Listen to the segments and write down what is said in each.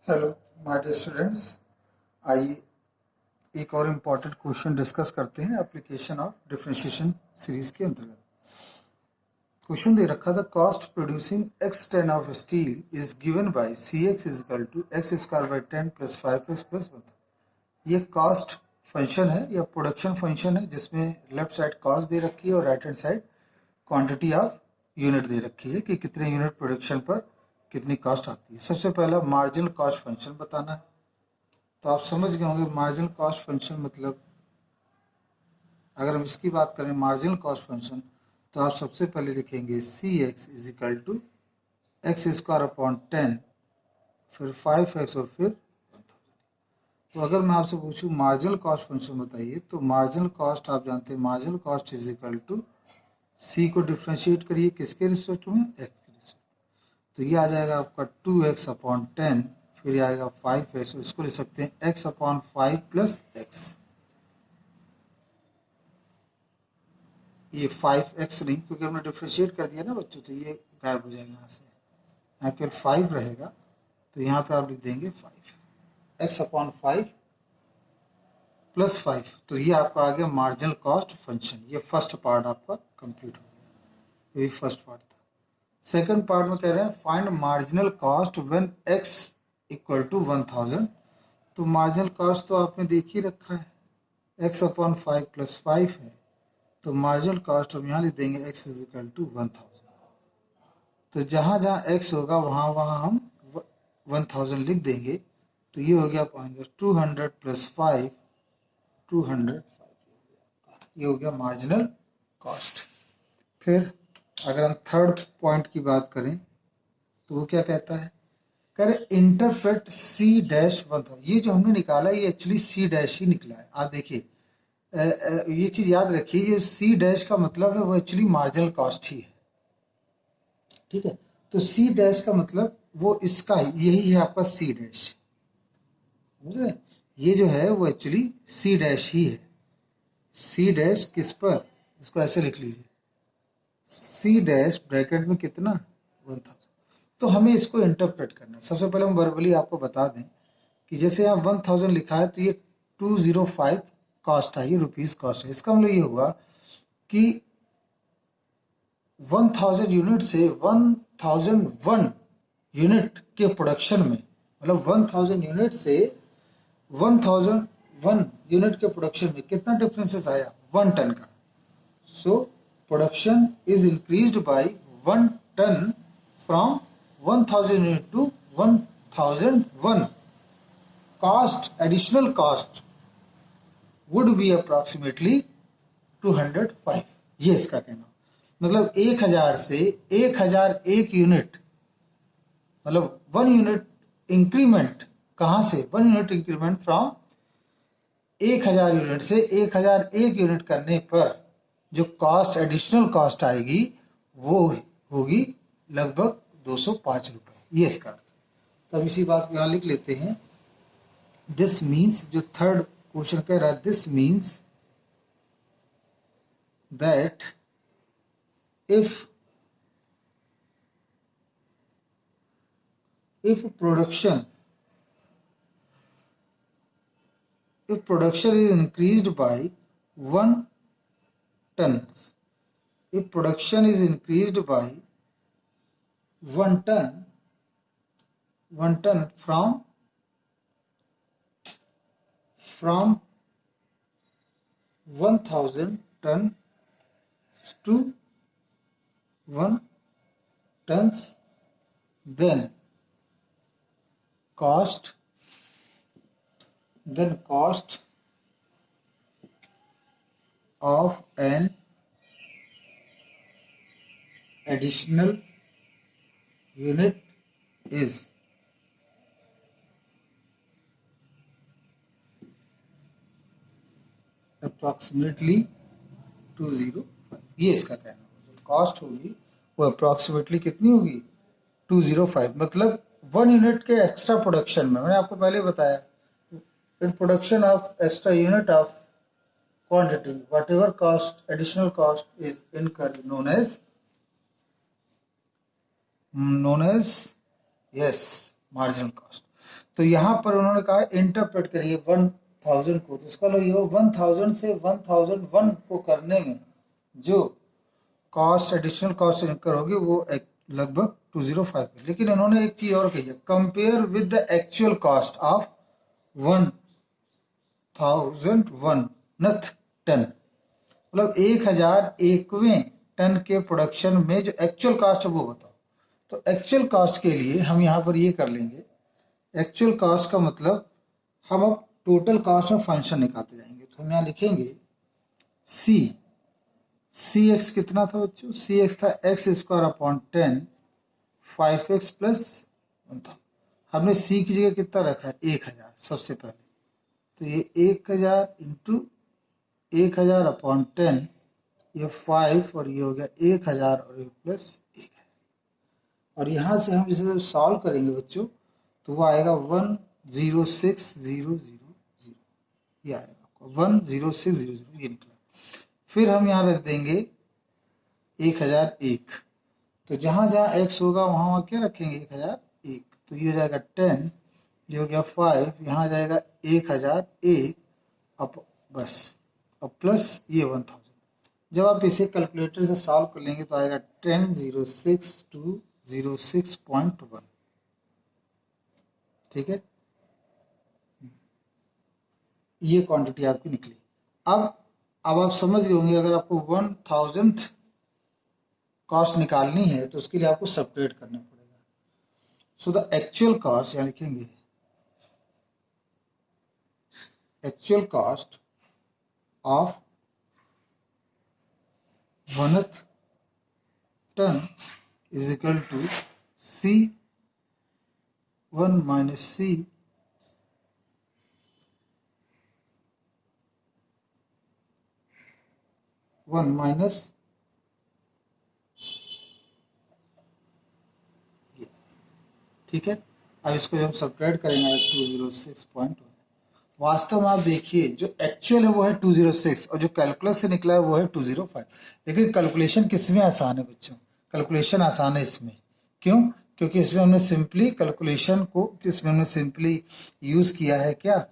Hello my dear students, आइए एक और इम्पॉर्टेंट क्वेश्चन डिस्कस करते हैं एप्लीकेशन ऑफ डिफरेंशिएशन सीरीज के अंतर्गत। क्वेश्चन दे रखा था, cost producing X ten of steel is given by C X is equal to X square by 10 plus 5x plus 1। ये कॉस्ट फंक्शन है या प्रोडक्शन फंक्शन है जिसमें लेफ्ट साइड कॉस्ट दे रखी है और right hand side quantity of unit दे रखी है कि कितने यूनिट प्रोडक्शन पर कितनी कॉस्ट आती है। सबसे पहला मार्जिनल कॉस्ट फंक्शन बताना है। तो आप समझ गए होंगे मार्जिनल कॉस्ट फंक्शन मतलब, अगर हम इसकी बात करें मार्जिनल कॉस्ट फंक्शन, तो आप सबसे पहले लिखेंगे C X is equal to X square upon 10 फिर 5x और फिर 1000। तो अगर मैं आपसे पूछूं मार्जिनल कॉस्ट फंक्शन बताइए, तो मार्जिनल कॉस्ट आप जानते हैं marginal cost is equal to C को डिफ्रेंशिएट करिए किसके रिस्पेक्ट में, एक्स के रिस्पेक्ट। तो ये आ जाएगा आपका 2x अपॉन 10 फिर ये आएगा 5x, इसको लिख सकते हैं x अपॉन 5 प्लस एक्स। ये 5x नहीं, क्योंकि हमने डिफ्रेंशिएट कर दिया ना बच्चों, तो ये गायब हो जाएगा यहाँ से, यहाँ केवल 5 रहेगा। तो यहाँ पे आप लिख देंगे 5 x अपॉन 5 प्लस 5। तो ये आपका आ गया मार्जिनल कॉस्ट फंक्शन। ये फर्स्ट पार्ट आपका कंप्लीट हो गया, ये फर्स्ट पार्ट था। सेकंड पार्ट में कह रहे हैं find marginal cost when x equal to 1000। तो मार्जिनल कॉस्ट तो आपने देख ही रखा है, x अपॉन 5 प्लस 5 है। तो मार्जिनल कॉस्ट हम यहाँ लिख देंगे x इज इक्वल टू 1000। तो जहाँ जहाँ x होगा वहाँ वहाँ हम 1000 लिख देंगे। तो ये हो गया 200 प्लस 5 205, ये हो गया मार्जिनल कॉस्ट। फिर अगर हम थर्ड पॉइंट की बात करें तो वो क्या कहता है, करें इंटरप्रेट सी डैश 1000। ये जो हमने निकाला ये एक्चुअली सी डैश ही निकला है। आप देखिए ये चीज याद रखिए, ये सी डैश का मतलब है वो एक्चुअली मार्जिनल कॉस्ट ही है, ठीक है। तो सी डैश का मतलब वो इसका यही है आपका सी डैश, समझ रहे? ये जो है वो एक्चुअली सी डैश ही है। सी डैश किस पर, इसको ऐसे लिख लीजिए, सी डैश ब्रैकेट में कितना 1000। तो हमें इसको इंटरप्रेट करना है। सबसे पहले हम वर्बली आपको बता दें कि जैसे यहाँ 1000 लिखा है तो ये 205 कॉस्ट है, ये रुपीज कॉस्ट है। इसका मतलब ये हुआ कि 1000 यूनिट से 1001 यूनिट के प्रोडक्शन में, मतलब 1000 यूनिट से 1001 यूनिट के प्रोडक्शन में कितना डिफरेंसेस आया, 1 टन का। So production is increased by 1 ton from 1000 unit to 1001। Cost, additional cost would be approximately 205। ये इसका कहना, मतलब 1000 से 1001 यूनिट, मतलब 1 यूनिट इंक्रीमेंट। कहां से, 1 यूनिट इंक्रीमेंट फ्रॉम 1000 यूनिट से 1001 यूनिट करने पर जो कॉस्ट, एडिशनल कॉस्ट आएगी वो होगी लगभग 205 रुपए। ये इसका अर्थ। तो अब इसी बात को यहां लिख लेते हैं। दिस मीन्स, जो थर्ड क्वेश्चन कह रहा है, this means that if production is increased by 1 ton, if production is increased by 1 ton from 1000 ton to 1 tons, then cost of an additional unit is approximately 205। ये इसका कहना है, जो cost होगी वो अप्रोक्सीमेटली कितनी होगी, 205। मतलब 1 यूनिट के एक्स्ट्रा प्रोडक्शन में, मैंने आपको पहले बताया, in production of extra unit of quantity whatever cost, additional cost is incurred known as yes, marginal cost। तो यहाँ पर उन्होंने कहा इंटरप्रेट करिए 1000 को, तो इसका मतलब ये 1000 से 1001 को करने में जो कॉस्ट, एडिशनल कॉस्ट इनकर होगी वो लगभग 205 है। लेकिन उन्होंने एक चीज और कही है, compare with the actual cost of 1001 नथ टन, मतलब 1001वें टन के प्रोडक्शन में जो एक्चुअल कॉस्ट है वो बताओ। तो एक्चुअल कॉस्ट के लिए हम यहाँ पर ये कर लेंगे, एक्चुअल कॉस्ट का मतलब हम अब टोटल कॉस्ट में फंक्शन निकालते जाएंगे। तो हम यहाँ लिखेंगे सी एक्स कितना था बच्चों, सी एक्स था x square upon 10 5x plus 1000। हमने सी की जगह कितना रखा है 1000 सबसे पहले, तो ये 1000 इंटू 1000 अपॉन 10, ये 5 और ये हो गया 1000 और ये प्लस 1 है। और यहाँ से हम इसे जब सॉल्व करेंगे बच्चों तो वो आएगा 106000, ये आएगा आपको 10600, ये निकला। फिर हम यहाँ रख देंगे 1001, तो जहाँ जहाँ x होगा वहाँ वहाँ क्या रखेंगे 1001, तो ये हो जाएगा 10, ये हो गया 5, यहाँ जाएगा 1001 अब बस, अब प्लस ये 1000। जब आप इसे कैलकुलेटर से सॉल्व कर लेंगे तो आएगा 10,06,206.1, ठीक है, ये क्वांटिटी आपकी निकली। अब आप समझ गए होंगे, अगर आपको 1000th कॉस्ट निकालनी है तो उसके लिए आपको सेपरेट करना पड़ेगा। सो द एक्चुअल कॉस्ट, यहाँ लिखेंगे actual cost of 1th ton is equal to C1 minus C1 minus, ठीक है। अब इसको जब सब्ट्रैक्ट करेंगे 206.1, वास्तव में आप देखिए जो एक्चुअल है वो है 206 और जो कैलकुलस से निकला है वो है 205। लेकिन कैलकुलेशन किसमें आसान है बच्चों, कैलकुलेशन आसान है इसमें, क्यों? क्योंकि इसमें हमने सिंपली कैलकुलेशन को, इसमें हमने सिंपली यूज किया है क्या,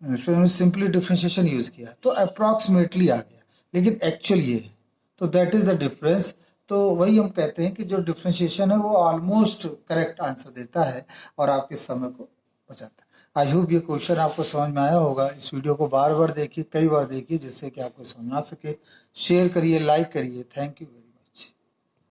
इसमें हमने सिंपली डिफरेंशिएशन यूज किया तो अप्रॉक्सीमेटली आ गया, लेकिन एक्चुअल ये है, तो दैट इज द डिफरेंस। तो वही हम कहते हैं कि जो डिफरेंशिएशन है वो ऑलमोस्ट करेक्ट आंसर देता है और आपके समय को बचाता है। आई होप ये क्वेश्चन आपको समझ में आया होगा। इस वीडियो को बार बार देखिए, कई बार देखिए, जिससे कि आपको समझ आ सके। शेयर करिए, लाइक करिए। Thank you.